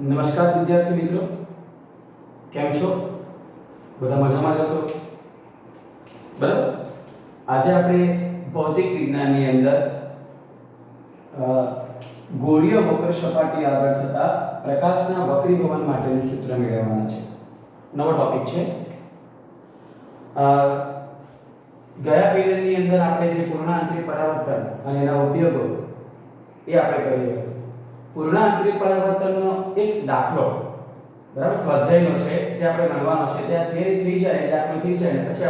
નમસ્કાર વિદ્યાર્થી મિત્રો, કેમ છો? બધા મજામાં જ હશો, બરાબર? આજે આપણે ભૌતિક વિજ્ઞાનની અંદર ગોળીય વક્ર સપાટી આગળ થતા પ્રકાશના વક્રીભવન માટેનું સૂત્ર મેળવવાના છે. નવો ટોપિક છે. ગયા પીરિયડની અંદર આપણે જે પૂર્ણાંતરિક પરાવર્તન અને એના ઉપયોગો એ આપણે કર્યું હતું. પૂર્ણાંતરિક પરાવર્તનનો એક દાખલો, બરાબર, સ્વાધ્યાયનો છે જે આપણે ગણવાનો છે. ત્યાં થિયરી થઈ જાય, દાખલો થઈ જાય ને પછી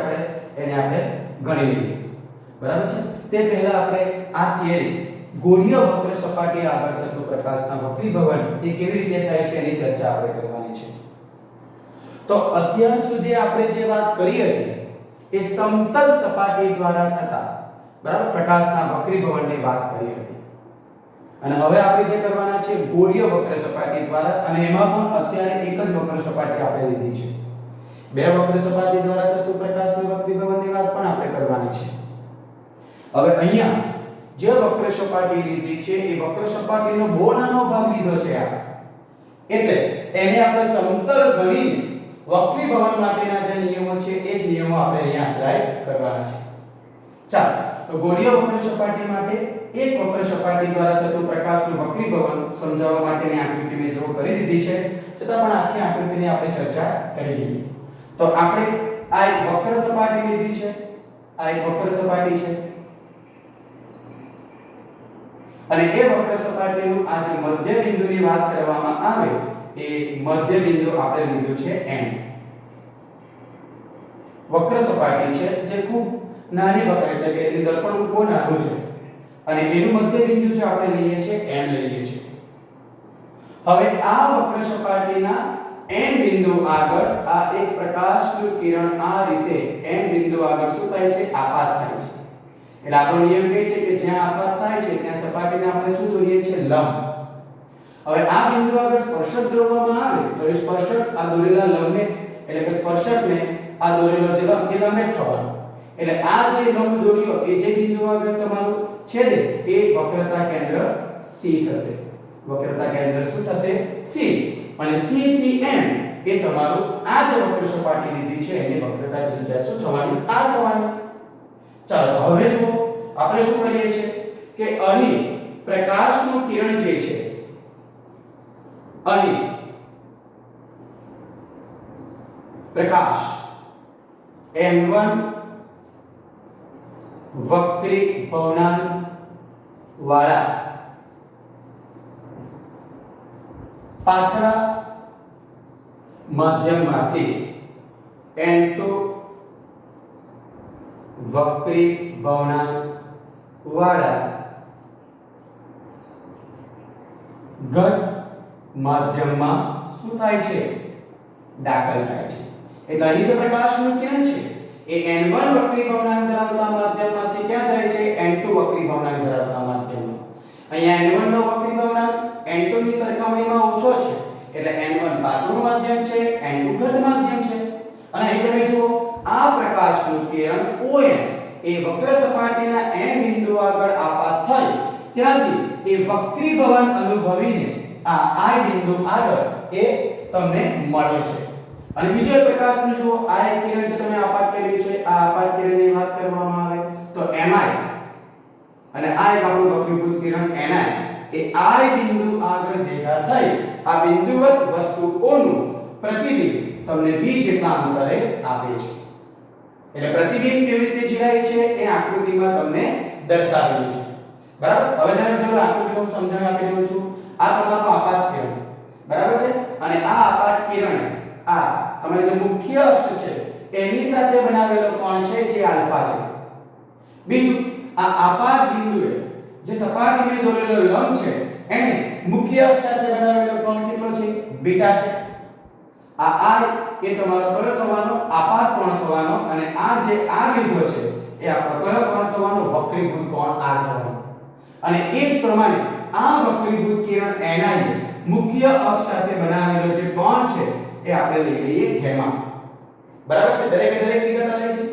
આપણે ગણી લઈએ, બરાબર છે. તે પહેલા આપણે આ થિયરી ગોળીય વક્ર સપાટી આગળ થતું પ્રકાશના વક્રીભવન એ કેવી રીતે થાય છે એની ચર્ચા આપણે કરવાની છે. તો અત્યાર સુધી આપણે જે વાત કરી હતી એ સમતલ સપાટી દ્વારા થતા, બરાબર, પ્રકાશના વક્રીભવનની વાત કરી હતી. અને હવે આપણે જે કરવાના છે ગોળીય વક્ર સપાટી દ્વારા, અને એમાં પણ અત્યારે એક જ વક્ર સપાટી આપણે લીધી છે. બે વક્ર સપાટી દ્વારા થતું પ્રકાશનું વક્રીભવનની વાત પણ આપણે કરવાની છે. હવે અહીંયા જે વક્ર સપાટી લીધી છે એ વક્ર સપાટીનો બહુ નાનો ભાગ લીધો છે એટલે એને આપણે સમતલ ગણીને વક્રીભવન માટેના જે નિયમો છે એ જ નિયમો આપણે અહીંયા એપ્લાય કરવાના છે. ચાલો, તો ગોળીય વક્ર સપાટી માટે એક વક્ર સપાટી દ્વારા થતું પ્રકાશનું વક્રીભવન સમજાવવા માટેની આકૃતિ મેં ડ્રો કરી દીધી છે, છતાં પણ આખી આકૃતિની આપણે ચર્ચા કરી લઈએ. તો આપણે આ એક વક્ર સપાટી લીધી છે, આ એક વક્ર સપાટી છે, અને એ વક્ર સપાટીનું આ જે મધ્ય બિંદુની વાત કરવામાં આવે એ મધ્ય બિંદુ આપણે લીધું છે M. વક્ર સપાટી છે જે ખૂબ નાની વક્ર, એટલે કે એની દર્પણ બહુ નાનું છે, અને એનું મધ્ય બિંદુ જે આપણે લઈએ છીએ M લઈએ છીએ. હવે આ વક્ર સપાટીના M બિંદુ આગળ આ એક પ્રકાશનું કિરણ આ રીતે M બિંદુ આગળ શું થાય છે? આપાત થાય છે. એટલે આપણો નિયમ કહે છે કે જ્યાં આપાત થાય છે ત્યાં સપાટીને આપણે શું દોરીએ છીએ? લંબ. હવે આ બિંદુ આગળ સ્પર્શક દોરવામાં આવે તો એ સ્પર્શક આ દોરેલા લંબને, એટલે કે સ્પર્શકને આ દોરેલો જે લંબ એ લંબ જ થવાનો. એટલે આ જે લંબ દોર્યો એ જે બિંદુ આગળ તમારું છેદે એ વક્રતા કેન્દ્ર C થશે. વક્રતા કેન્દ્ર શું થશે? C. અને C થી M એ તમારું આ જે વક્ર સપાટી લીધી છે એની વક્રતા ત્રિજ્યા શું થવાની? R થવાની. ચાલો, હવે જુઓ આપણે શું કરીએ છીએ કે અહીં પ્રકાશનું કિરણ જે છે, અહીં પ્રકાશ n1 વક્રીભવનાંક વાળા પાતળા માધ્યમમાંથી n2 વક્રીભવનાંક વાળા ઘન માધ્યમમાં શું થાય છે? દાખલ થાય છે. એટલે અહીં જે પ્રકાશનું કિરણ છે એ n1 વક્રીભવનાંક ધરાવતા માધ્યમમાંથી ક્યાં જાય છે? n2 વક્રીભવનાંક ધરાવતા માધ્યમમાં. અહીંયા n1 નો વક્રીભવનાંક n2 ની સરખામણીમાં ઓછો છે, એટલે n1 પાતળું માધ્યમ છે, n2 ઘન માધ્યમ છે. અને અહીં તમે જુઓ આ પ્રકાશનું કિરણ OM એ વક્ર સપાટીના n બિંદુ આગળ આપાત થઈ ત્યાંથી એ વક્રીભવન અનુભવીને આ I બિંદુ આગળ એ તમને મળે છે. અને બીજો એક પ્રકાશનું જુઓ, આ એક કિરણ જે તમે આપાત કર્યું છે, આ આપાત કિરણની વાત કરવામાં આવે તો Mi, અને આ એક આપણું વક્રીભૂત કિરણ Ni એ I બિંદુ આગળ ભેગા થઈ આ બિંદુવત વસ્તુઓનું પ્રતિબિંબ તમને V જેટલા અંતરે આપે છે. એટલે પ્રતિબિંબ કેવી રીતે જીરાય છે એ આકૃતિમાં તમને દર્શાવેલું છે, બરાબર. હવે જરા જો આકૃતિનું સમજણ આપી દઉં છું. આ તમારું આપાત કિરણ, બરાબર છે, અને આ આપાત કિરણ આ તમારી જે મુખ્ય અક્ષ છે એની સાથે બનાવેલો કોણ છે જે આલ્ફા છે. બીજું આ આપાત બિંદુએ જે સપાટીને દોરેલો લંબ છે એને મુખ્ય અક્ષ સાથે બનાવેલો કોણ કેટલો છે? બીટા છે. આ I એ તમારો કયો થવાનો? આપાત કોણ થવાનો. અને આ જે R લીધો છે એ આપણો કયો કોણ થવાનો? વક્રીભૂત કોણ R થવાનો. અને એ જ પ્રમાણે આ વક્રીભૂત કિરણ Ni મુખ્ય અક્ષ સાથે બનાવેલો જે કોણ છે એ આપણે લઈ લઈએ ગેમા. બરાબર છે? દરેક વિગત લઈ ગઈ.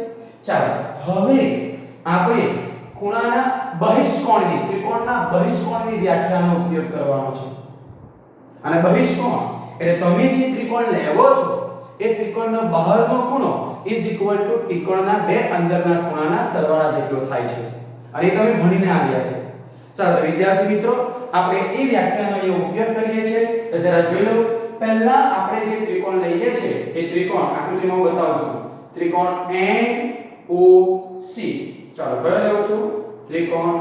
ચાલો, હવે આપણે ખૂણાના બહિષ્કોણની, ત્રિકોણના બહિષ્કોણની વ્યાખ્યાનો ઉપયોગ કરવાનો છે. અને બહિષ્કોણ એટલે તમે જે ત્રિકોણ લેવો છો એ ત્રિકોણનો બહારનો ખૂણો ત્રિકોણના બે અંદરના ખૂણાના સરવાળા જેટલો થાય છે અને એ તમે ભણીને આવ્યા છે. ચાલો વિદ્યાર્થી મિત્રો આપણે એ વ્યાખ્યાનો અહીંયા ઉપયોગ કરીએ છીએ તો જરા જોઈ લો. પહેલા આપણે જે ત્રિકોણ લઈએ છીએ એ ત્રિકોણ આકૃતિમાં હું બતાવું છું. ત્રિકોણ NOC. ચાલો કયો લેવો છું? ત્રિકોણ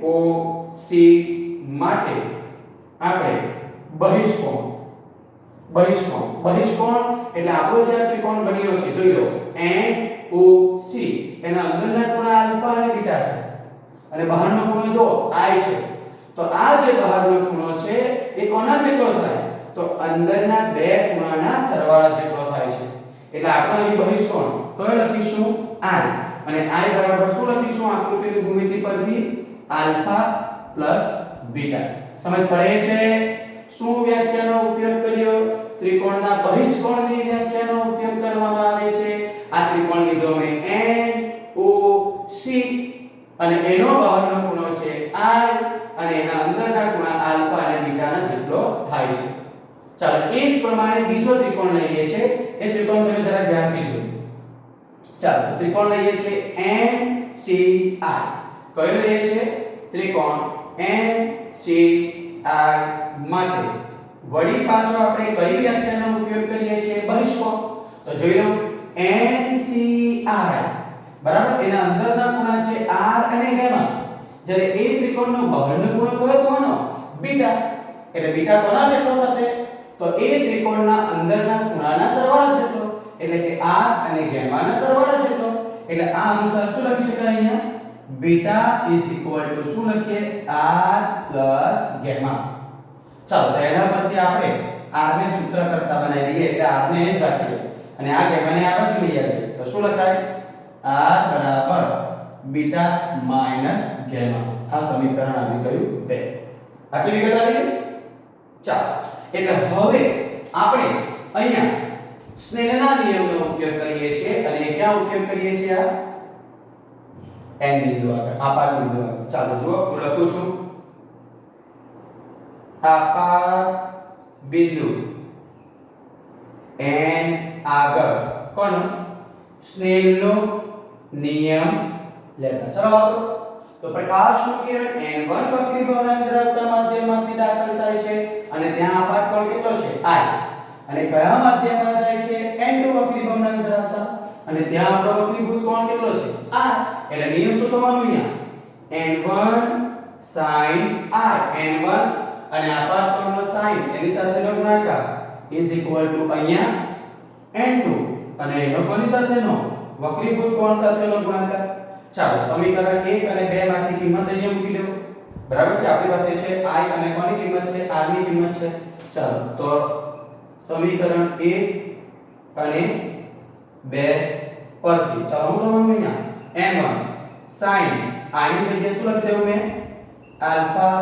NOC માટે આપણે બહિષ્કોણ એટલે આપણો જે ત્રિકોણ બન્યો છે જોઈ લો NOC એના અંદરના ખૂણા આલ્ફા અને બીટા છે અને બહારનો ખૂણો જો I છે. તો આ જે બહારનો ખૂણો છે એ કોના જેટલો થાય? તો અંદરના બે ખૂણાના સરવાળા જેટલો થાય છે. એટલે આપણે અહીં બહિષ્કોણ કયો લખીશું? I અને I બરાબર શું લખીશું આકૃતિની ભૂમિતિ પરથી? Alpha plus beta. સમજ પડે છે? શું વ્યાખ્યાનો ઉપયોગ કર્યો? ત્રિકોણના બહિષ્કોણની વ્યાખ્યાનો ઉપયોગ કરવામાં આવે છે. આ ત્રિકોણ લીધો મેં NOC અને એનો બહારનો ખૂણો છે I અને એના અંદરના ખૂણા આલ્ફા અને બીટાના જેટલો થાય છે. ચાલો એ જ પ્રમાણે બીજો ત્રિકોણ લઈએ છે. એ ત્રિકોણ તમે જરા ધ્યાનથી જોજો. ચાલો ત્રિકોણ લઈએ છે NCI. કયો લઈએ છે? ત્રિકોણ NCI માટે વળી પાછો આપણે કઈ વ્યાખ્યાનો ઉપયોગ કરીએ છીએ? બહિષ્કોણ. તો જોઈ લો NCI બરાબર એના અંદરના ખૂણા છે R અને ગામા. જ્યારે એ ત્રિકોણનો બહારનો ખૂણો કયો થવાનો? બીટા. એટલે બીટા કોના જેટલો થશે? તો એ ત્રિકોણના અંદરના ખૂણાના સરવાળા જેટલો એટલે કે R અને ગામાના સરવાળા જેટલો. એટલે આ અનુસાર શું લખી શકાય અહીંયા? બીટા શું લખીએ? R gamma. ચાલો તો એના પરથી આપણે R ને સૂત્ર કરતા બનાવી દઈએ એટલે R ને જ રાખીએ અને આ ગામાને આ બાજુ લઈ આવીએ તો શું લખાય? R બરાબર બીટા માઈનસ ગામા. આ સમીકરણ આવી ગયું 2. આટલી વિગત આવી ગઈ. ચાલો એટલે હવે આપણે અહીંયા સ્નેલના નિયમનો ઉપયોગ કરીએ છીએ અને એ ક્યાં ઉપયોગ કરીએ છીએ? આ n બિંદુ આગળ, આપાત બિંદુ આગળ. ચાલો જુઓ હું લખું છું આપાત બિંદુ n આગળ કોનો? સ્નેલનો નિયમ લેતા. ચલો તો પ્રકાશનું કિરણ n1 વક્રી ભવનાંક ધરાવતા માધ્યમમાંથી દાખલ થાય છે અને ત્યાં આપાત કોણ કેટલો છે? I. અને કયા માધ્યમમાં જાય છે? n2 વક્રી ભવનાંક ધરાવતા અને ત્યાં આપણો વક્રીભૂત કોણ કેટલો છે? R. એટલે નિયમ શું થવાનો અહીંયા? n1 sin I. n1 અને આપાત કોણનો sin એની સાથેનો ગુણાકાર અહીંયા n2 અને એનો કોની સાથેનો? વક્રીભૂત કોણ સાથેનો ગુણાકાર. ચાલો સમીકરણ 1 અને 2 માંથી કિંમત અહીંયા મૂકી દો. બરાબર છે? આપણી પાસે છે I અને કોની કિંમત છે? R ની કિંમત છે. ચાલો તો સમીકરણ 1 અને 2 પરથી ચાલો હું તમને અહીંયા n1 sin I ની જગ્યાએ શું લખી દઉં મેં? આલ્ફા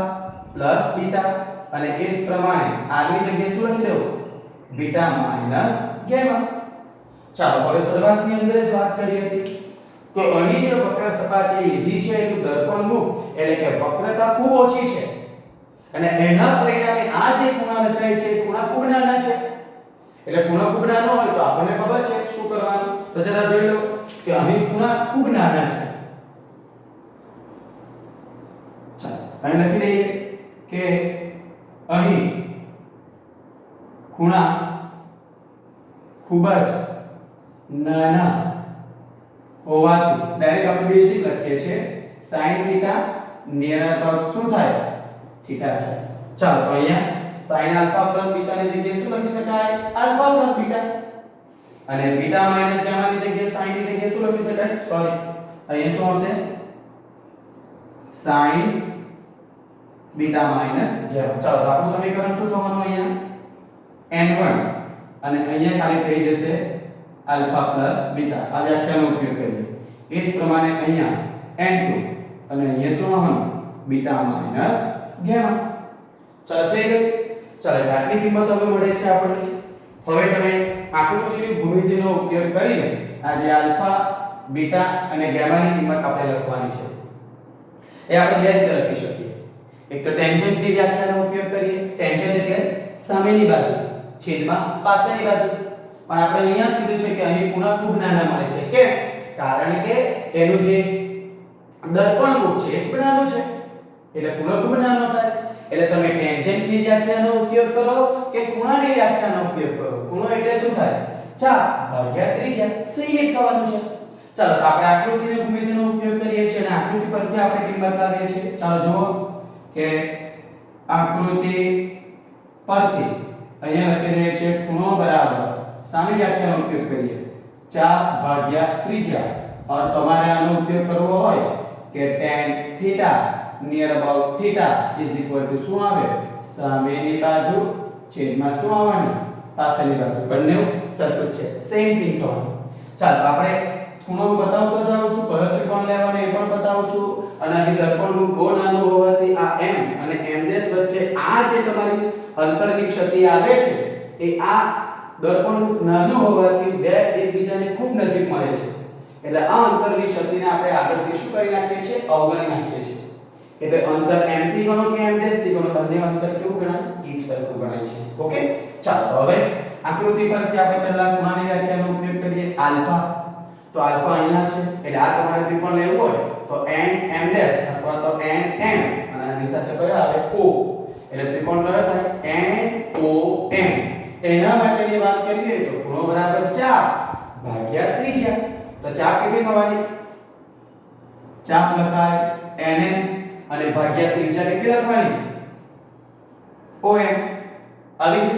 પ્લસ બીટા અને એ જ પ્રમાણે R ની જગ્યાએ શું લખી દઉં? Beta minus gamma. ચાલો હવે શરૂઆતની અંદર જ વાત કરી હતી તો અહીં જે વક્ર સપાટી લીધી છે એનું દર્પણ મુખ એટલે કે વક્રતા ખૂબ ઓછી છે અને એના પરિણામે આ જે ખૂણા રચાય છે ખૂણા ખૂબ નાના છે. એટલે ખૂણા ખૂબ નાનો હોય તો આપણને ખબર છે શું કરવાનું. તો જરા જોઈ લો કે અહીં ખૂણા ખૂબ નાના છે. ચાલો અહીં લખી દઈએ કે અહીં ખૂણા ખૂબ જ નાના હોવાથી ડાયરેક્ટ આપણે બેઝિક લખીએ છીએ sin થીટા નિયર અબાઉટ શું થાય? થીટા થાય. ચાલો તો અહીંયા sin આલ્ફા પ્લસ બીટા ની જગ્યાએ શું લખી શકાય? આલ્ફા પ્લસ બીટા અને બીટા માઈનસ ગામા ની જગ્યાએ sin ની જગ્યાએ શું લખી શકાય? સોરી અહીંયા શું આવશે? sin beta minus gamma. ચાલો તો આપણું સમીકરણ શું થવાનું અહીંયા? n1 અને અહીંયા ખાલી થઈ જશે આલ્ફા પ્લસ બીટા. આ વ્યાખ્યાનો ઉપયોગ કરીએ એ જ પ્રમાણે અહીંયા n2 અને અહીંયા શું આવવાનું? Beta minus gamma. ચાલો થઈ ગયું. ચાલો આટલી કિંમત હવે મળે છે આપણને. હવે તમે આકૃતિની ભૂમિતિનો ઉપયોગ કરીને આ જે આલ્ફા બીટા અને ગામાની કિંમત આપણે લખવાની છે એ આપણે બે રીતે લખી શકીએ. એક તો ટેન્જન્ટની વ્યાખ્યાનો ઉપયોગ કરીએ. ટેન્જન્ટ એટલે સામેની બાજુ છેદમાં પાછળની બાજુ. પણ આપણે અહીંયા કીધું છે કે અહીં ખૂણા ખૂબ નાના મળે છે. કેમ? કારણ કે એનું જે દર્પણમુખ છે એ ખૂબ નાનું છે એટલે ખૂણો ખૂબ નાનો થાય. એટલે તમે ટેન્જન્ટની વ્યાખ્યાનો ઉપયોગ કરો કે ખૂણાની વ્યાખ્યાનો ઉપયોગ કરો, ખૂણો એટલે શું થાય? ચાપ ભાગ્યા ત્રિજ્યા, સેમ જ થવાનું છે. ચાલો તો આપણે આકૃતિની ભૂમિતિનો ઉપયોગ કરીએ છીએ અને આકૃતિ પરથી આપણે કિંમત લાવીએ છીએ. ચાલો જુઓ કે આકૃતિ પરથી અહીંયા લખી રહ્યા છે ખૂણો બરાબર સાની વ્યાખ્યાનો ઉપયોગ કરીએ ચાપ ભાગ્યા ત્રિજ્યા. और તમારે આનો ઉપયોગ કરવો હોય કે tan theta near about theta is equal to શું આવે? સામેની બાજુ છેદમાં શું આવવાનું? પાછળની બાજુ. બંને સરખું છે, સેમ થિંગ થવાનું. ચાલો આપણે ખૂણો બતાવતો જાઉં છું, કયો ત્રિકોણ લેવાનો એ પણ બતાવું છું. અને અહીં દર્પણનું બહુ નાનું હોવાથી આ m અને m' વચ્ચે આ જે તમારી અંતરની ક્ષતિ આવે છે એ આ દર્પણનું નાનું હોવાથી બે એકબીજાને ખૂબ નજીક મળે છે. એટલે આ અંતરની ક્ષતિને આપણે આગળથી શું કરી નાખીએ છીએ? અવગણી નાખીએ છીએ. એટલે અંતર m થી ગણો કે m' થી ગણો, બંને અંતર કેવું ગણાય? એક સરખું ગણાય છે. ઓકે, ચાલો હવે આકૃતિ પરથી આપણે પહેલા ખૂણાની વ્યાખ્યાનો ઉપયોગ કરીએ. આલ્ફા, તો આલ્ફા અહીંયા છે એટલે આ તમારે ત્રિકોણ લેવું હોય તો n m' અથવા તો n m અને આની સાથે કયો આવે? o. એટલે ત્રિકોણ કયો થાય? n o m. એના માટેની વાત કરીએ તો ખૂણો બરાબર ચાપ ભાગ્યા ત્રિજ્યા. તો ચાપ કેટલી થવાની? ચાપ લખાય nm અને ભાગ્યા ત્રિજ્યા કેટલી લખવાની? om. આવી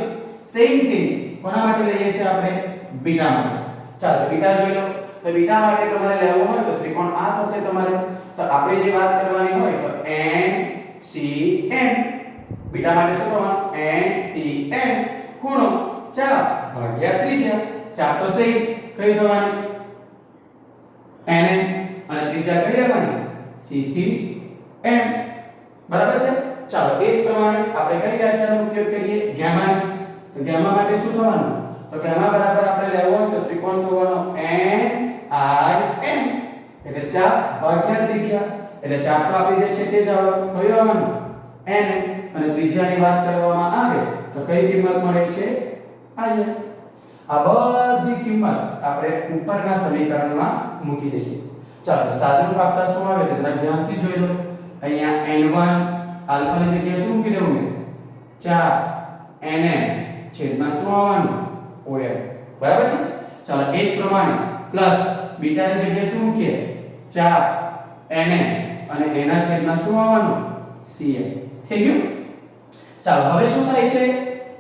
સેમ થિંગ કોના માટે લઈએ છીએ આપણે? બીટા માટે. ચાલો બીટા જોઈ લો. તો બીટા માટે તમારે લેવું હોય તો ત્રિકોણ આ થશે તમારે. તો આપણે જે વાત કરવાની હોય તો ncm. બીટા માટે શું કરવાનું? ncm ખૂણો ચાપ ભાગ્યા ત્રિજ્યા. ચાપ તો સેમ કઈ થવાની? nm અને ત્રિજ્યા કઈ લેવાની? c થી m. બરાબર છે. ચાલો એ જ પ્રમાણે આપણે કઈ વ્યાખ્યાનો ઉપયોગ કરીએ? ગામાની. તો ગામા માટે શું થવાનું? તો ગામા બરાબર આપણે લેવો હોય તો ત્રિકોણ થવાનો NIM એટલે ચાપ ભાગ્યા ત્રિજ્યા. એટલે ચાપ તો આપણી જે છે તે જ આવે. કયો આવવાનું? NM અને ત્રિજ્યાની વાત કરવામાં આવે તો કઈ કિંમત મળે છે? અહીંયા. આ બધી કિંમત આપણે ઉપરના સમીકરણમાં મૂકી દઈએ. ચાલો સાદુરૂપ આપતા શું આવે છે જરા ધ્યાનથી જોઈ લો. અહીંયા n1 આલ્ફાની જગ્યાએ શું મૂકી દેવું ને? 4 nm છેદમાં શું આવવાનું? om. બરાબર છે. ચાલો એ જ પ્રમાણે પ્લસ બીટાની જગ્યાએ શું મૂકીએ? 4 nm અને એના છેદમાં શું આવવાનું? cm. થઈ ગયું? ચાલો હવે શું થાય છે?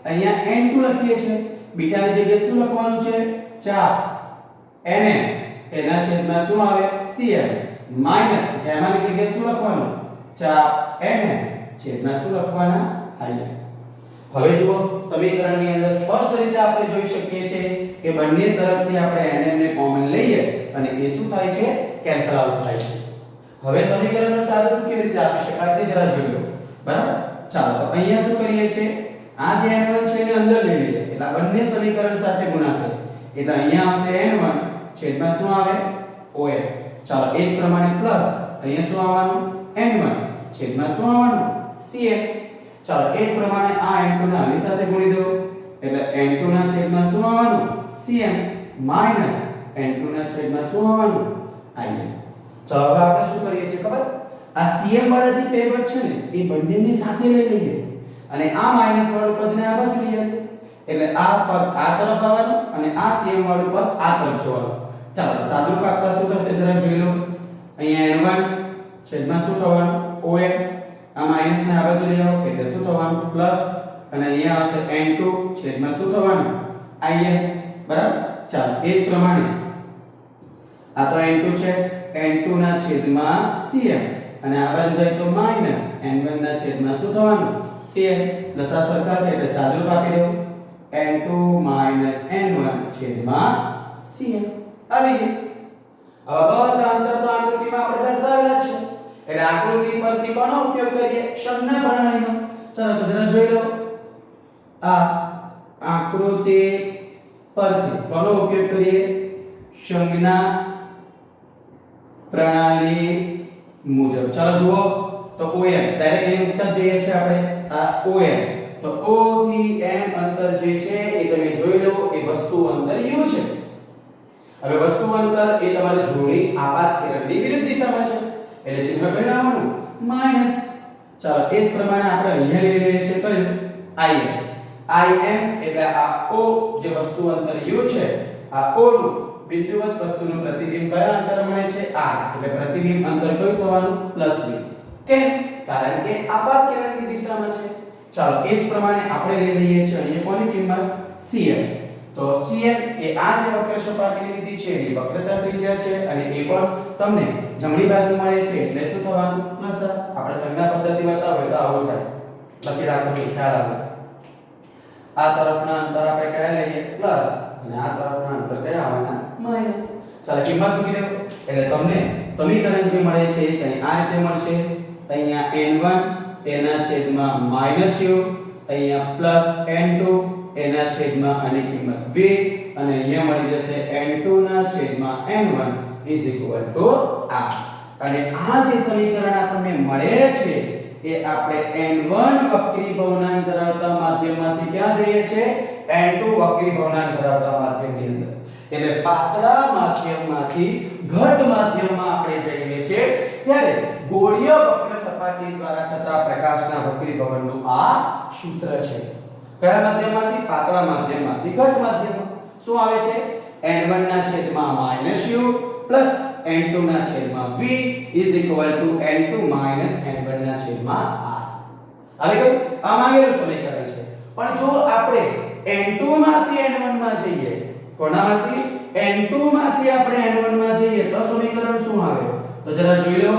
અહીંયા n2 લખીએ છીએ. બીટાની જગ્યાએ શું લખવાનું છે? 4 nm એના છેદમાં શું આવે? cm માઈનસ ગામાની જગ્યાએ શું લખવાનું? 4 nm છેદમાં શું લખવાના? im. હવે જુઓ સમીકરણની અંદર સ્પષ્ટ રીતે આપણે જોઈ શકીએ છીએ કે બંને તરફથી આપણે nm ને કોમન લઈએ અને એ શું થાય છે? કેન્સલ આઉટ થાય છે. હવે સમીકરણનું સાદુરૂપ કેવી રીતે આપી શકાય તે જરા જોઈ લો. બરાબર? ચાલો તો અહીંયા શું કરીએ છીએ? આ જે n1 છે એને અંદર લઈ લઈએ એટલે બંને સમીકરણ સાથે ગુણાશે. એટલે અહીંયા આવશે n1 છેદમાં શું આવે? om. ચાલો એ જ પ્રમાણે પ્લસ અહીંયા શું આવવાનું? n1 છેદમાં શું આવવાનું? cm. ચાલો એ જ પ્રમાણે આ n2 ને આની સાથે ગુણી દો એટલે n2 ના છેદમાં શું આવવાનું? cm માઈનસ n2 ના છેદમાં શું આવવાનું? im. ચાલો હવે આપણે શું કરીએ છીએ ખબર? આ cm વાળા જે બે પદ છે ને એ બંનેને સાથે લઈ લઈએ અને આ માઈનસ વાળું પદને આ બાજુ લઈ આવીએ. એટલે આ પદ આ તરફ આવવાનું અને આ cm વાળું પદ આ તરફ જવાનું. ચાલો સાદુરૂપ આપતા શું થશે જરા જોઈ લો. અહીંયા n1 છેદમાં શું થવાનું? om. આ માઈનસ ને આ બાજુ લઈ આવો એટલે શું થવાનું? પ્લસ અને અહીંયા આવશે n2 છેદમાં શું થવાનું? im. બરાબર? ચાલો એ જ પ્રમાણે આ તો n2 છે n2 ના છેદમાં cm અને આ બાજુ જાય તો માઈનસ n1 ના છેદમાં શું થવાનું? cm. લસા સરખા છે એટલે સાદુરૂપ આપી દો n2 n1 છેદમાં cm. આવી ગયું. હવે બધા અંતર તો આકૃતિમાં આપણે દર્શાવેલા છે એટલે આકૃતિ પરથી કોનો ઉપયોગ કરીએ? સંજ્ઞા પ્રણાલીનો. ચાલો તો જરા જોઈ લો. આ આકૃતિ પરથી કોનો ઉપયોગ કરીએ? સંજ્ઞા પ્રણાલી મુજબ. ચાલો જુઓ તો OM ડાયરેક્ટ એની ઉપર જઈએ છે આપણે આ OM તો O થી M અંતર જે છે એ તમે જોઈ લો એ વસ્તુ અંતર U છે હવે વસ્તુ અંતર એ તમારી ધ્રુવની આપાત કિરણની વિરુદ્ધ દિશામાં છે એટલે ચિહ્ન કઈ આવવાનું માઈનસ ચાલો એ જ પ્રમાણે આપણે અહીંયા લઈ લઈએ છીએ કયું IM એટલે આ O જે વસ્તુ અંતર U છે આ O નું બિંદુવત વસ્તુનું પ્રતિબિંબ કયા અંતરે મળે છે r એટલે પ્રતિબિંબ અંતર કયું થવાનું +v કેમ કારણ કે આપાત કિરણની દિશામાં છે ચાલો એ જ પ્રમાણે આપણે લઈ લઈએ છીએ અહીંયા કોની કિંમત cm તો cm એ આ જે વક્ર સપાટી લીધી છે એની વક્રતા ત્રિજ્યા છે અને એ પણ તમને જમણી બાજુ મળે છે એટલે શું થવાનું પ્લસ આપણે સંજ્ઞા પદ્ધતિ બતાવો તો આવું થાય લખી રાખો છો ખ્યાલ આવે આ તરફના અંતર આપણે કયા લઈએ પ્લસ અને આ તરફના અંતર કયા આવવાના માઈનસ ચાલો કિંમત મૂકી દો એટલે તમને સમીકરણ જે મળે છે એ કઈ આ રીતે મળશે અહીંયા n1 એના છેદમાં -u અહીંયા +n2 એના છેદમાં આની કિંમત v અને અહીંયા મળી જશે n2 ના છેદમાં n1 r અને આ જે સમીકરણ આપણને મળે છે એ આપણે n1 વક્રી ભવનાંક ધરાવતા માધ્યમમાંથી ક્યાં જઈએ છે n2 વક્રી ભવનાંક ધરાવતા માધ્યમની અંદર એટલે પાતળા માધ્યમમાંથી ઘટ માધ્યમમાં આપણે જઈએ છીએ ત્યારે ગોળીય વક્ર સપાટી દ્વારા થતા પ્રકાશના વક્રીભવનનું આ સૂત્ર છે કયા માધ્યમમાંથી પાતળા માધ્યમમાંથી ઘટ માધ્યમમાં શું આવે છે n1 ના છેદમાં -u n2 ના છેદમાં v n2 n1 ના છેદમાં r હવે આ માંગેલું સમીકરણ છે પણ જો આપણે n2 માંથી n1 માં જઈએ કોનામાંથી n2 માંથી આપણે n1 માં જઈએ તો સમીકરણ શું આવે તો જરા જોઈ લો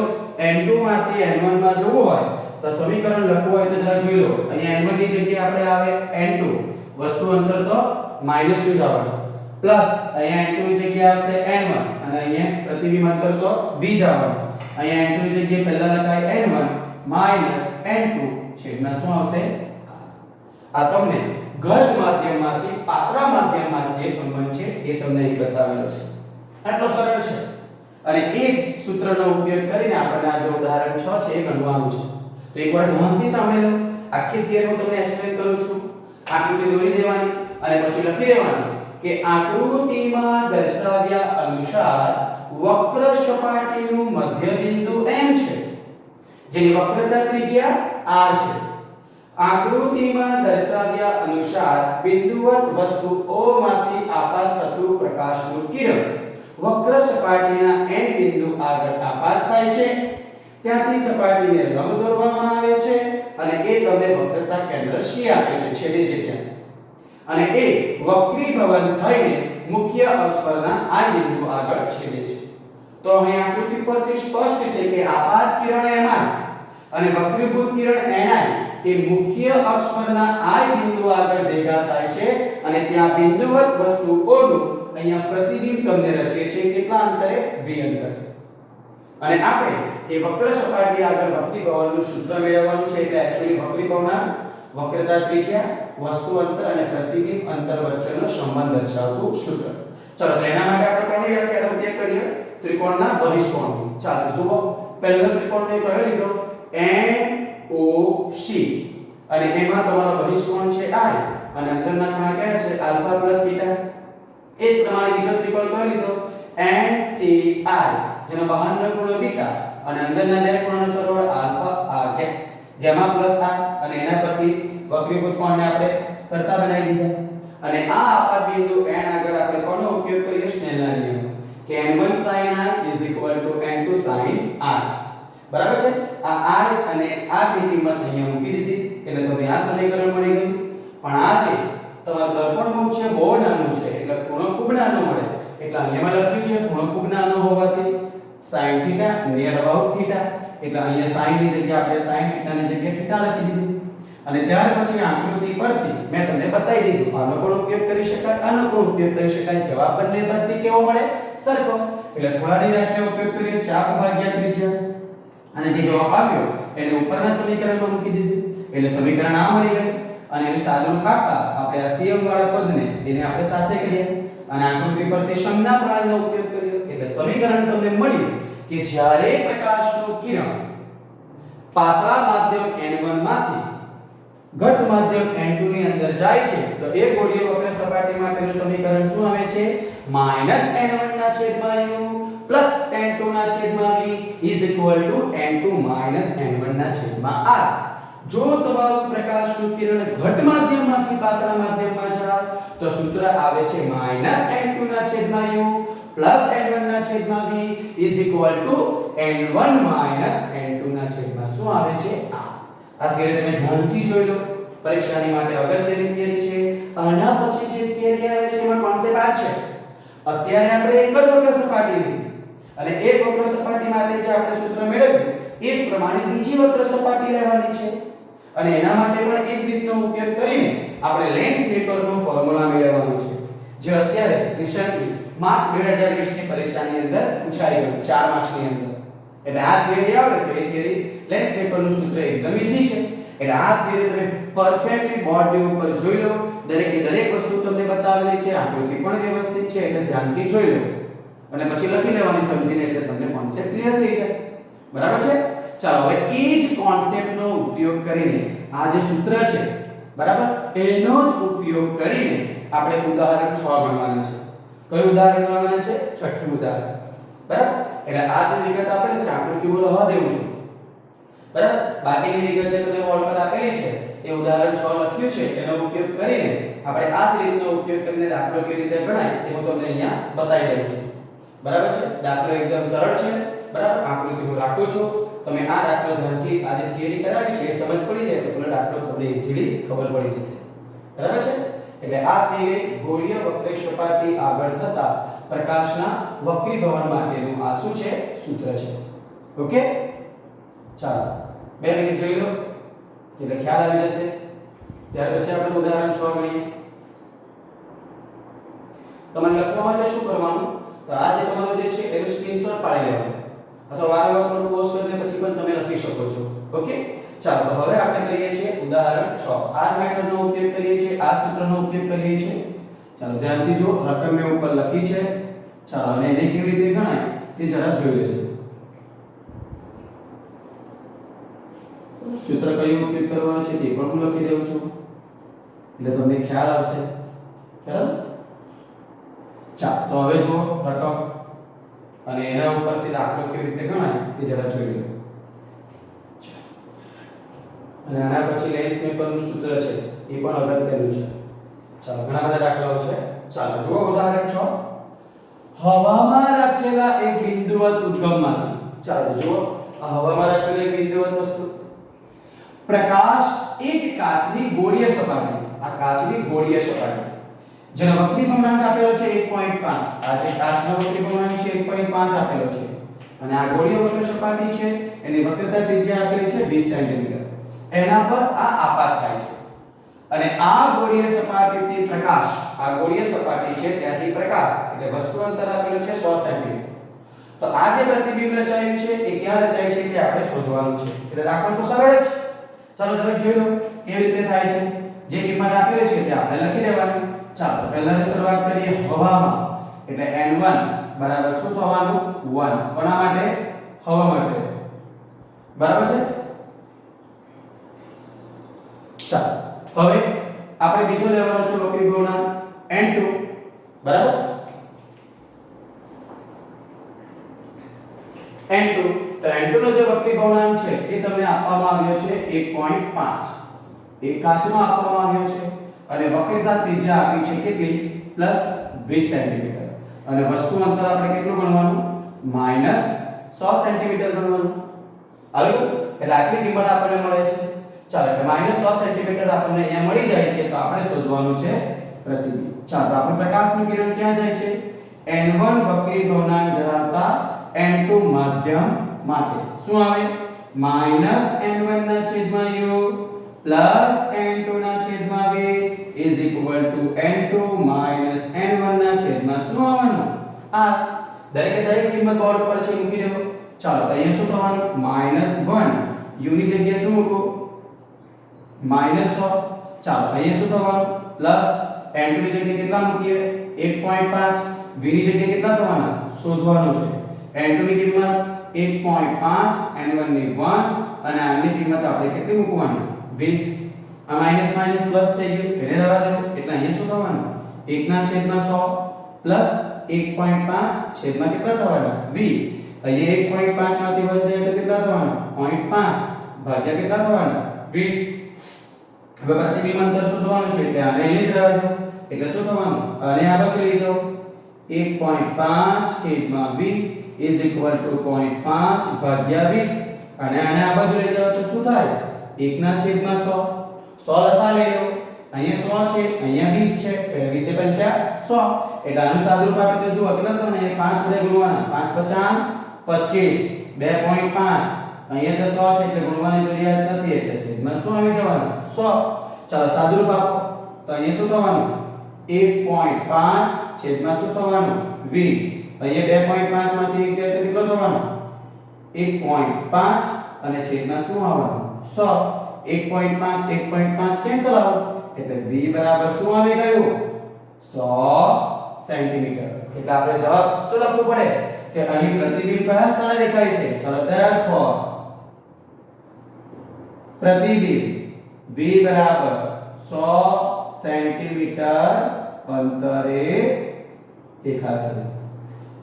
n2 માંથી n1 માં જવું હોય તો સમીકરણ લખવું હોય તો જરા જોઈ લો અહીંયા n1 ની જગ્યાએ આપણે આવે n2 વસ્તુ અંતર તો -u જ આવવાનું પ્લસ અહીંયા n2 ની જગ્યાએ આવશે n1 અને અહીંયા પ્રતિબિંબ અંતર તો v જ આવવાનું અહીંયા n2 ની જગ્યાએ પહેલા લખાય n1 n2 છેદમાં શું આવશે આ તમને ઘટ માધ્યમમાંથી પાતળા માધ્યમમાં જે સંબંધ છે એ તમને અહીં બતાવેલો છે આટલો સરળ છે અને એ જ સૂત્રનો ઉપયોગ કરીને આપણે આ જે ઉદાહરણ 6 છે એ ગણવાનું છે તો એકવાર ધ્યાનથી સાંભળી લો આખી થિયરી હું તમને એક્સપ્લેન કરું છું આકૃતિ દોરી દેવાની અને પછી લખી દેવાનું કે આકૃતિમાં દર્શાવ્યા અનુસાર વક્ર સપાટીનું મધ્ય બિંદુ M છે જેની વક્રતા ત્રિજ્યા r છે આકૃતિમાં દર્શાવ્યા અનુસાર બિંદુવત વસ્તુ O માંથી આપાત થતું પ્રકાશનું કિરણ વક્ર સપાટીના n બિંદુ આગળ આપાત થાય છે ત્યાંથી સપાટીને લંબ દોરવામાં આવે છે અને એ તમને વક્રતા કેન્દ્ર C આપે છે છેડે જગ્યા અને એ વક્રીભવન થઈને મુખ્ય અક્ષ પરના આ બિંદુ આગળ છેદે છે તો અહીં આકૃતિ પરથી સ્પષ્ટ છે કે આપાત કિરણ MR અને વક્રીભૂત કિરણ NI એ મુખ્ય અક્ષ પરના આ બિંદુ આગળ ભેગા થાય છે અને ત્યાં બિંદુવત વસ્તુ O નું અહીંયા પ્રતિબિંબ તમને રચે છે કેટલા અંતરે v અંતરે અને આપણે એ વક્ર સપાટી આગળ વક્રીભવનનું સૂત્ર મેળવવાનું છે એટલે એક્ચ્યુઅલી વક્રીભવનાંક વક્રતા ત્રિજ્યા વસ્તુ અંતર અને પ્રતિબિંબ અંતર વચ્ચેનો સંબંધ દર્શાવતું સૂત્ર ચલો તો એના માટે આપણે કોની વ્યાખ્યાનો ઉપયોગ કરીએ ત્રિકોણના બહિષ્કોણની ચાલો જુઓ પહેલો ત્રિકોણને કયો લીધો NOC અને એમાં તમારો બહિષ્કોણ છે I અને અંદરના ખૂણા કયા છે આલ્ફા પ્લસ બીટા એ જ પ્રમાણે બીજો ત્રિકોણ કયો લીધો NCI જેનો બહારનો ખૂણો બીટા અને અંદરના બે ખૂણાનો સરવાળો આલ્ફા ગામા પ્લસ r અને એના પરથી વક્રીભૂત કોણને આપણે કરતા બનાવી દીધા અને આ આપાત બિંદુ n આગળ આપણે કોનો ઉપયોગ કરીએ સ્નેલના નિયમ કે n1 sin r n2 sin r બરાબર છે આ r અને r ની કિંમત અહીંયા મૂકી દીધી એટલે તમને આ સમીકરણ મળી ગયું પણ આ છે તમારું દર્પણમુખ છે બહુ નાનું છે એટલે ખૂણો ખૂબ નાનો મળે એટલે અહીંયામાં લખ્યું છે ખૂણો ખૂબ નાનો હોવાથી sin θ નિયર અબાઉટ θ એટલે અહીંયા sin ની જગ્યાએ આપણે sin θ ની જગ્યાએ θ લખી દીધું અને ત્યાર પછી આકૃતિ પરથી મેં તમને બતાવી દીધું આનો પણ ઉપયોગ કરી શકાય આનો પણ ઉપયોગ કરી શકાય જવાબ બંને પરથી કેવો મળે સરખો એટલે થોડાની વ્યાખ્યા ઉપયોગ કરીએ ચાપ ભાગ્યા ત્રિજ્યા અને જે જવાબ આવ્યો એને ઉપરના સમીકરણમાં મૂકી દીધું એટલે સમીકરણ આ મળી ગયું અને એનું સાદુરૂપ આપતા આપણે આ cm વાળા પદને એને આપણે સાથે કરીએ અને આકૃતિ પરથી સંજ્ઞા પ્રણાલીનો ઉપયોગ કર્યો એટલે સમીકરણ તમને મળ્યું કે જ્યારે પ્રકાશનું કિરણ પાતળા માધ્યમ n1 માંથી ઘટ માધ્યમ n2 ની અંદર જાય છે તો એ ગોળીય વક્ર સપાટી માટેનું સમીકરણ શું આવે છે -n1 ના છેદમાં u n2 ના છેદમાં v n2 n1 ના છેદમાં r. જો તમારું પ્રકાશનું કિરણ ઘટ માધ્યમમાંથી પાતળા માધ્યમમાં જાય તો સૂત્ર આવે છે -n2 ના છેદમાં u n1 ના છેદમાં v n1 n2 ના છેદમાં શું આવે છે r. આ થિયરી તમે ધ્યાનથી જોઈ લો, પરીક્ષાની માટે અગત્યની થિયરી છે. આના પછી જે થિયરી આવે છે એમાં કોન્સેપ્ટ આ છે. અત્યારે આપણે એક જ વક્ર સપાટી લીધી અને એક વક્ર સપાટી માટે જે આપણે સૂત્ર મેળવ્યું એ જ પ્રમાણે બીજી વક્ર સપાટી લેવાની છે અને એના માટે પણ એ જ રીતનો ઉપયોગ કરીને આપણે લેન્સ મેકરનો ફોર્મ્યુલા મેળવવાનો છે, જે અત્યારે રિસન્ટલી માર્ચ 2020 ની પરીક્ષાની અંદર પૂછાઈ ગયું 4 માર્ક્સની અંદર. એટલે આ થિયરી આવડે તો એ થિયરી લેન્સ મેકરનું સૂત્ર એકદમ ઈઝી છે. એટલે આ થિયરી તમે પરફેક્ટલી બોર્ડની ઉપર જોઈ લો, દરેકે દરેક વસ્તુ તમને બતાવેલી છે, આકૃતિ પણ વ્યવસ્થિત છે, એટલે ધ્યાનથી જોઈ લો અને પછી લખી લેવાની સમજીને, એટલે તમને કોન્સેપ્ટ ક્લિયર થઈ જાય. બરાબર છે? ચાલો હવે એ જ કોન્સેપ્ટનો ઉપયોગ કરીને આ જે સૂત્ર છે, બરાબર, એનો જ ઉપયોગ કરીને આપણે ઉદાહરણ 6 ગણવાના છે. કયું ઉદાહરણ ગણવાના છે? છઠ્ઠું ઉદાહરણ. બરાબર? એટલે આ જે વિગત આપેલી છે આકૃતિ હું લખવા દેઉં છું. બરાબર? બાકીની વિગત જે તમને બોર્ડ પર આપેલી છે એ ઉદાહરણ 6 લખ્યું છે એનો ઉપયોગ કરીને આપણે આ જ રીતનો ઉપયોગ કરીને દાખલો કેવી રીતે ગણાય તે હું તમને અહીંયા બતાવી દઉં છું. બરાબર છે? દાખલો એકદમ સરળ છે. બરાબર? આકૃતિ હું રાખું છું. તમે આ દાખલો ધ્યાનથી આ જે થિયરી કરાવી છે એ સમજ પડી જાય તો પેલો દાખલો તમને ઈઝીલી ખબર પડી જશે. બરાબર છે? એટલે આ થિયરી ગોળીય વક્ર સપાટી આગળ થતા પ્રકાશના વક્રીભવન માટેનું આ શું છે? સૂત્ર છે. ઓકે? ચાલો 2 મિનિટ જોઈ લો એટલે ખ્યાલ આવી જશે. ત્યાર પછી આપણે ઉદાહરણ 6 ગણીએ. તમારે લખવા માટે શું કરવાનું? તો આ જે તમારું જે છે એનો સ્ક્રીનશોટ પાડી લેવાનો અથવા વારંવાર થોડું પોઝ કરીને પછી પણ તમે લખી શકો છો. ઓકે? ચાલો તો હવે આપણે કરીએ છીએ ઉદાહરણ 6. આ જ મેથડનો ઉપયોગ કરીએ છીએ, આ સૂત્રનો ઉપયોગ કરીએ છીએ. ચાલો ધ્યાનથી જો, રકમ મેં ઉપર લખી છે. ચાલો અને એને કેવી રીતે ગણાય તે જરા જોઈ લેજો. સૂત્ર કયું ઉપયોગ કરવાનો છે તે પણ હું લખી દઉં છું એટલે તમને ખ્યાલ આવશે. બરાબર? ચાલો તો હવે જો રકમ અને એના ઉપરથી દાખલો કેવી રીતે ગણાય તે જરા જોઈ લો. અને આના પછી લેન્સ મેકરનું સૂત્ર છે એ પણ અગત્યનું છે. ચાલો ઘણા બધા દાખલાઓ છે. ચાલો જુઓ ઉદાહરણ 6. હવામાં રાખેલા એક બિંદુવત ઉદ્ગમમાંથી, ચાલો જુઓ આ હવામાં રાખેલી એક બિંદુવત વસ્તુ, પ્રકાશ એક કાચની ગોળીય સપાટી, આ કાચની ગોળીય સપાટી જેનો વક્રીભવનાંક આપેલો છે 1.5, આ જે કાચનો વક્રીભવનાંક છે 1.5 આપેલો છે અને આ ગોળીય વક્ર સપાટી છે એની વક્રતા ત્રિજ્યા આપેલી છે 20 સેન્ટીમીટર. એના પર આ આપાત થાય છે અને આ ગોળીય સપાટીથી પ્રકાશ, આ ગોળીય સપાટી છે ત્યાંથી પ્રકાશ એટલે વસ્તુ અંતર આપેલું છે 100 સેન્ટીમીટર. તો આ જે પ્રતિબિંબ રચાયું છે એ ક્યાં રચાય છે તે આપણે શોધવાનું છે. એટલે દાખલો તો સરળ જ છે. ચાલો જરાક જોઈ લો કેવી રીતે થાય છે. જે કિંમત આપેલી છે તે આપણે લખી દેવાની. ચાલો પહેલાની શરૂઆત કરીએ હવામાં. એટલે n1 બરાબર શું થવાનું? 1. કોના માટે? હવા માટે. બરાબર છે? ચાલો હવે આપણે બીજો લેવાનો છે વક્રીભવનાંક n2. બરાબર? n2 તો n2 નો જે વક્રીભવનાંક છે એ તમને આપવામાં આવ્યો છે 1.5. એ કાચનો આપવામાં આવ્યો છે અને વક્રતા ત્રિજ્યા આપી છે કેટલી? +20 સેન્ટીમીટર અને વસ્તુ અંતર આપણે કેટલું ગણવાનું? -100 સેન્ટીમીટર ગણવાનું. આવી ગયું? એટલે આટલી કિંમત આપણને મળે છે. ચાલો એટલે -100 સેન્ટીમીટર આપણને અહીંયા મળી જાય છે તો આપણે શોધવાનું છે પ્રતિબિંબ. ચાલો તો આપણે પ્રકાશનું કિરણ ક્યાં જાય છે? n1 વક્રીભવનાંક ધરાવતા n2 માધ્યમ માટે શું આવે? -n1 ના છેદમાં u n2 ના છેદમાં v n2 n1 ના છેદમાં શું આવવાનું? આ દરેકે દરેક કિંમત બોર્ડ પર છે મૂકી દો. ચાલો તો અહીંયા શું થવાનું? -1 u ની જગ્યાએ શું મૂકો? -100. ચાલો અહીંયા શું થવાનું? પ્લસ n2 ની જગ્યાએ કેટલા મૂકીએ? 1.5. v ની જગ્યાએ કેટલા થવાના? શોધવાનું છે. n2 ની કિંમત 1.5, n1 ની 1 અને આની કિંમત આપણે કેટલી મૂકવાની 20 આ માઈનસ માઈનસ પ્લસ થઈ ગયું એને રહેવા દો એટલે અહીંયા શું થવાનું 1/100 પ્લસ 1.5 છેદમાં કેટલા થવાના 20 અહીંયા 1.5 માંથી વધ જાય તો કેટલા થવાના 0.5 ભાગ્યા કેટલા થવાના 20 હવે પ્રતિબિંબ અંતર શોધવાનું છે એટલે આને અહીં જ રહેવા દો એટલે શું થવાનું અને આ બાજુ લઈ જાઓ 1.5 છેદમાં 20 is equal to 0.5 ભાગ્યા 20 અને આને આ બાજુ લઈ જાઓ તો શું થાય 1/100 100 લસા લઈ લો અહીંયા 100 છે અહીંયા 20 છે એટલે 20 × 5 100 એટલે આનું સાદુરૂપ આપણે તો જુઓ કેટલા થવાના 5 વડે ગુણવાના 5 × 5 = 25 2.5 અહીંયા તો 100 છે એટલે ગુણવાની જરૂરિયાત નથી એટલે છેદમાં શું આવી જવાનું 100 ચાલો સાદુરૂપ આપો તો અહીંયા શું થવાનું 1.5 છેદમાં શું થવાનું 20 અહીંયા 2.5 માંથી 1 જાય તો કેટલો થવાનો 1.5 અને છેદમાં શું આવવાનું 100 1.5 કેન્સલ આવો એટલે v બરાબર શું આવી ગયું 100 સેન્ટીમીટર એટલે આપણે જવાબ શું લખવું પડે કે અહીં પ્રતિબિંબ કયા સ્થાને દેખાય છે ચલો therefore પ્રતિબિંબ v બરાબર 100 સેન્ટીમીટર અંતરે દેખાશે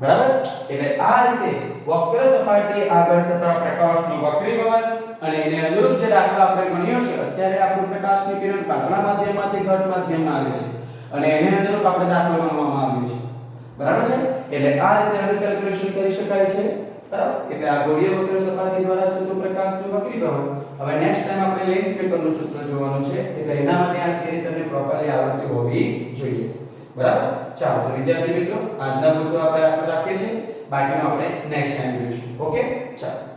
બરાબર એટલે આ રીતે વક્ર સપાટી આગળ થતા પ્રકાશનું વક્રીભવન અને એને અનુરૂપ જે દાખલા આપણે ગણ્યો છે અત્યારે આપણું પ્રકાશની કિરણ પાતળા માધ્યમમાંથી ઘટ માધ્યમમાં આવે છે અને એને અનુરૂપ આપણે દાખલો ગણવામાં આવ્યો છે બરાબર છે એટલે આ રીતે આનું કેલ્ક્યુલેશન કરી શકાય છે બરાબર એટલે આ ગોળીય વક્ર સપાટી દ્વારા થતું પ્રકાશનું વક્રીભવન હવે નેક્સ્ટ ટાઈમ આપણે લેન્સ પેપરનું સૂત્ર જોવાનું છે એટલે એના માટે આ થિયરી તમને પ્રોપરલી આવડતી હોવી જોઈએ બરાબર ચાલો તો વિદ્યાર્થી મિત્રો આજના પૂરતું આપણે આટલું રાખીએ છીએ બાકીનું આપણે નેક્સ્ટ ટાઈમ જોઈશું ઓકે ચાલો